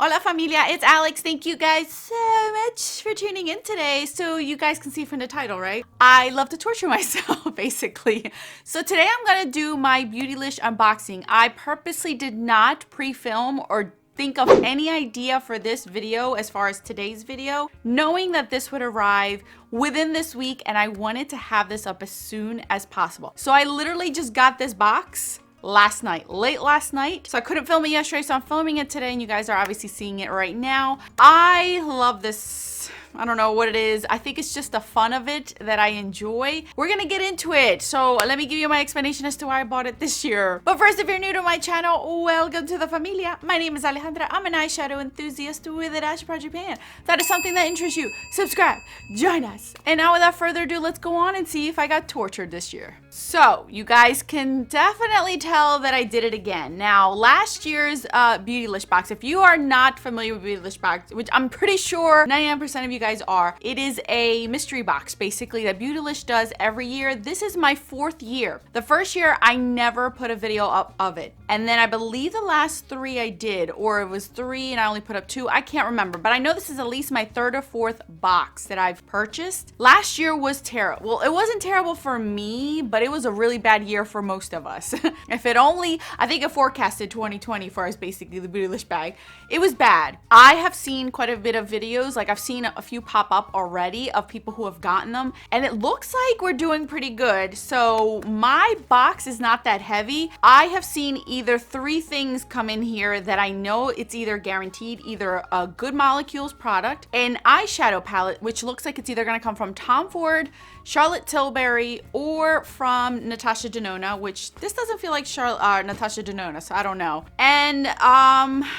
Hola familia, it's Alex. Thank you guys so much for tuning in today. So you guys can see from the title, right? I love to torture myself, basically. So today I'm gonna do my Beautylish unboxing. I purposely did not pre-film or think of any idea for this video as far as today's video, knowing that this would arrive within this week and I wanted to have this up as soon as possible. So I literally just got this box last night, late last night. So I couldn't film it yesterday, so I'm filming it today and you guys are obviously seeing it right now. I love this. I don't know what it is. I think it's just the fun of it that I enjoy. We're gonna get into it. So let me give you my explanation as to why I bought it this year. But first, if you're new to my channel, welcome to the familia. My name is Alejandra. I'm an eyeshadow enthusiast with a dash of Japan. If that is something that interests you, subscribe, join us. And now without further ado, let's go on and see if I got tortured this year. So you guys can definitely tell that I did it again. Now, last year's Beautylish box, if you are not familiar with Beautylish box, which I'm pretty sure 99% of you guys are, it is a mystery box basically that Beautylish does every year. This is my 4th year. The first year I never put a video up of it, and then I believe the last 3 I did, or it was 3 and I only put up 2. I can't remember, but I know this is at least my 3rd or 4th box that I've purchased. Last year was terrible. Well, it wasn't terrible for me, but it was a really bad year for most of us. If it only, I think it forecasted 2020 for us, basically the Beautylish bag. It was bad. I have seen quite a bit of videos, like I've seen a few pop up already of people who have gotten them, and it looks like we're doing pretty good. So my box is not that heavy. I have seen either 3 things come in here that I know it's either guaranteed, either a Good Molecules product, an eyeshadow palette, which looks like it's either gonna come from Tom Ford, Charlotte Tilbury, or from Natasha Denona, which this doesn't feel like Natasha Denona, so I don't know. And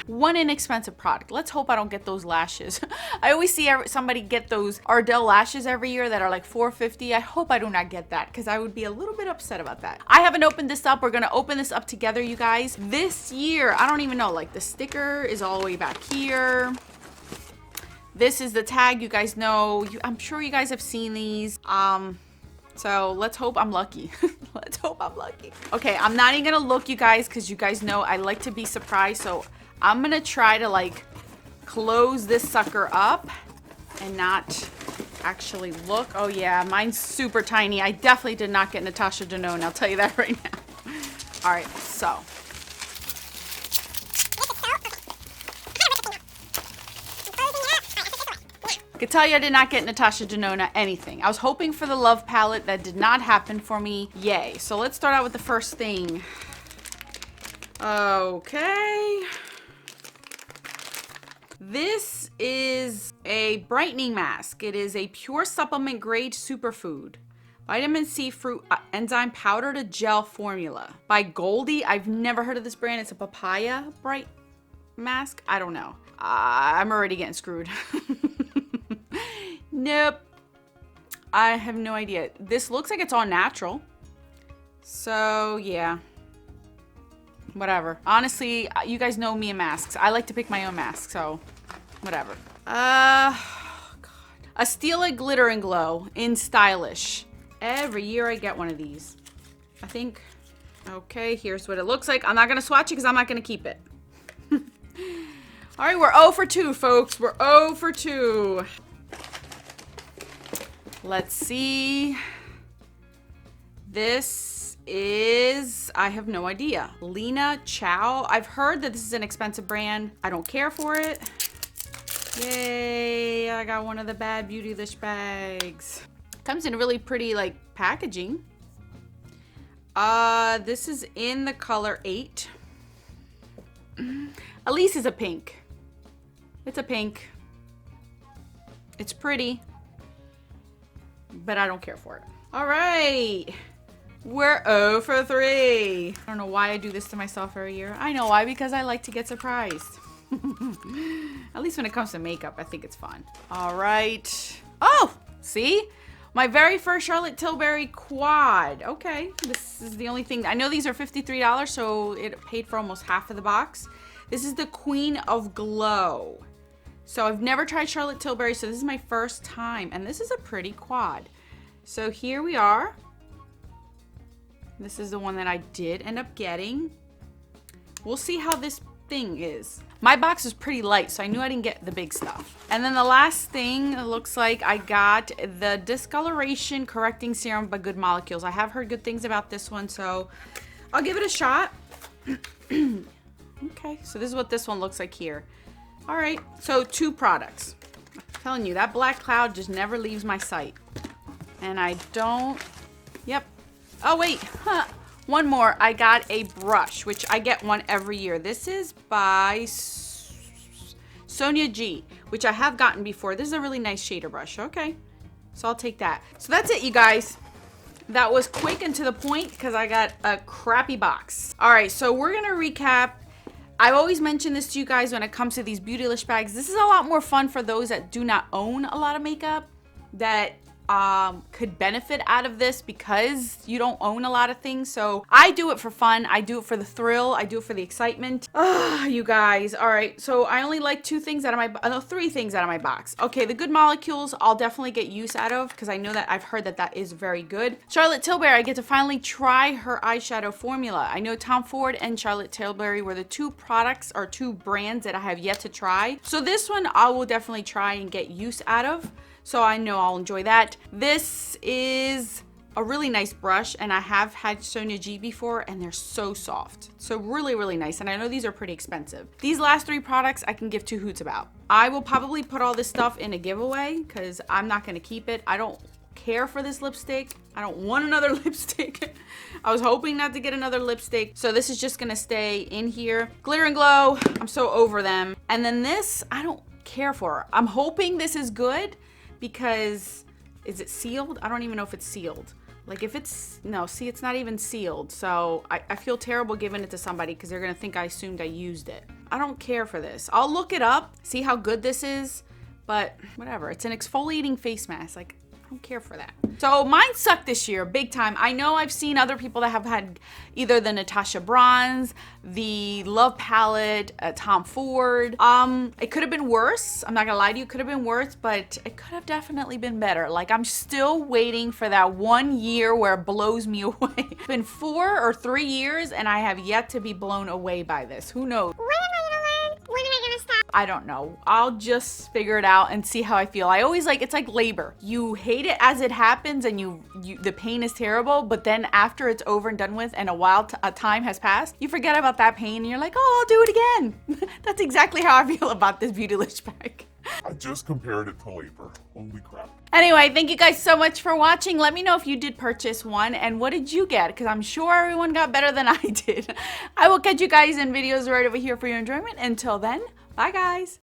one inexpensive product. Let's hope I don't get those lashes. I always see somebody get those Ardell lashes every year that are like $4.50. I hope I do not get that because I would be a little bit upset about that. I haven't opened this up. We're gonna open this up together, you guys. This year, I don't even know, like the sticker is all the way back here. This is the tag. You guys know, I'm sure you guys have seen these. So let's hope I'm lucky. Let's hope I'm lucky. Okay, I'm not even gonna look, you guys, because you guys know I like to be surprised. So I'm gonna try to like close this sucker up and not actually look. Oh yeah, mine's super tiny. I definitely did not get Natasha Denona, I'll tell you that right now. All right, so. I can tell you I did not get Natasha Denona anything. I was hoping for the Love palette. That did not happen for me. Yay. So let's start out with the first thing. Okay. This is a brightening mask. It is a pure supplement grade superfood. Vitamin C fruit enzyme powder to gel formula by Goldie. I've never heard of this brand. It's a papaya bright mask. I don't know. I'm already getting screwed. Nope. I have no idea. This looks like it's all natural. So, yeah. Whatever. Honestly, you guys know me and masks. I like to pick my own mask, so whatever. God. A Stila Glitter and Glow in Stylish. Every year I get one of these. I think. Okay, here's what it looks like. I'm not going to swatch it because I'm not going to keep it. All right, we're 0 for 2, folks. We're 0 for 2. Let's see. This is, I have no idea. Lena Chow. I've heard that this is an expensive brand. I don't care for it. Yay, I got one of the bad Beautylish bags. Comes in really pretty like packaging. This is in the color 8. Elise is a pink. It's a pink. It's pretty, but I don't care for it. All right, we're 0 for 3. I don't know why I do this to myself every year. I know why, because I like to get surprised. At least when it comes to makeup, I think it's fun. All right. Oh, see? My very first Charlotte Tilbury quad. Okay, this is the only thing. I know these are $53, so it paid for almost half of the box. This is the Queen of Glow. So I've never tried Charlotte Tilbury, so this is my first time. And this is a pretty quad. So here we are. This is the one that I did end up getting. We'll see how this thing is. My box is pretty light, so I knew I didn't get the big stuff. And then the last thing, it looks like I got the Discoloration Correcting Serum by Good Molecules. I have heard good things about this one, so I'll give it a shot. Okay, so this is what this one looks like here. All right, so 2 products. I'm telling you, that black cloud just never leaves my sight. And I don't, yep. Oh wait, one more. I got a brush, which I get one every year. This is by Sonia G, which I have gotten before. This is a really nice shader brush. Okay, so I'll take that. So that's it, you guys. That was quick and to the point because I got a crappy box. All right, so we're gonna recap. I've always mentioned this to you guys when it comes to these Beautylish bags. This is a lot more fun for those that do not own a lot of makeup, that could benefit out of this because you don't own a lot of things. So I do it for fun. I do it for the thrill. I do it for the excitement. You guys. All right. So I only like 2 things out of my, 3 things out of my box. Okay. The Good Molecules, I'll definitely get use out of because I know that I've heard that that is very good. Charlotte Tilbury, I get to finally try her eyeshadow formula. I know Tom Ford and Charlotte Tilbury were the 2 products or 2 brands that I have yet to try. So this one I will definitely try and get use out of. So I know I'll enjoy that. This is a really nice brush, and I have had Sonia G before, and they're so soft. So really, really nice. And I know these are pretty expensive. These last 3 products I can give 2 hoots about. I will probably put all this stuff in a giveaway because I'm not going to keep it. I don't care for this lipstick. I don't want another lipstick. I was hoping not to get another lipstick. So this is just going to stay in here. Glitter and Glow, I'm so over them. And then this, I don't care for. I'm hoping this is good. Because, is it sealed? I don't even know if it's sealed. Like if it's, no, see, it's not even sealed. So I feel terrible giving it to somebody because they're going to think I assumed I used it. I don't care for this. I'll look it up, see how good this is, but whatever. It's an exfoliating face mask. Like, I don't care for that. So mine sucked this year, big time. I know I've seen other people that have had either the Natasha Bronze, the Love Palette, Tom Ford. It could have been worse. I'm not gonna lie to you, it could have been worse, but it could have definitely been better. Like I'm still waiting for that 1 year where it blows me away. It's been 4 or 3 years and I have yet to be blown away by this. Who knows? When am I gonna learn? When am I gonna stop? I don't know. I'll just figure it out and see how I feel. I always it's like labor. You hate it as it happens and the pain is terrible, but then after it's over and done with and a time has passed, you forget about that pain and you're like, oh, I'll do it again. That's exactly how I feel about this Beautylish bag. I just compared it to labor. Holy crap. Anyway, thank you guys so much for watching. Let me know if you did purchase one and what did you get? Because I'm sure everyone got better than I did. I will catch you guys in videos right over here for your enjoyment. Until then, bye guys.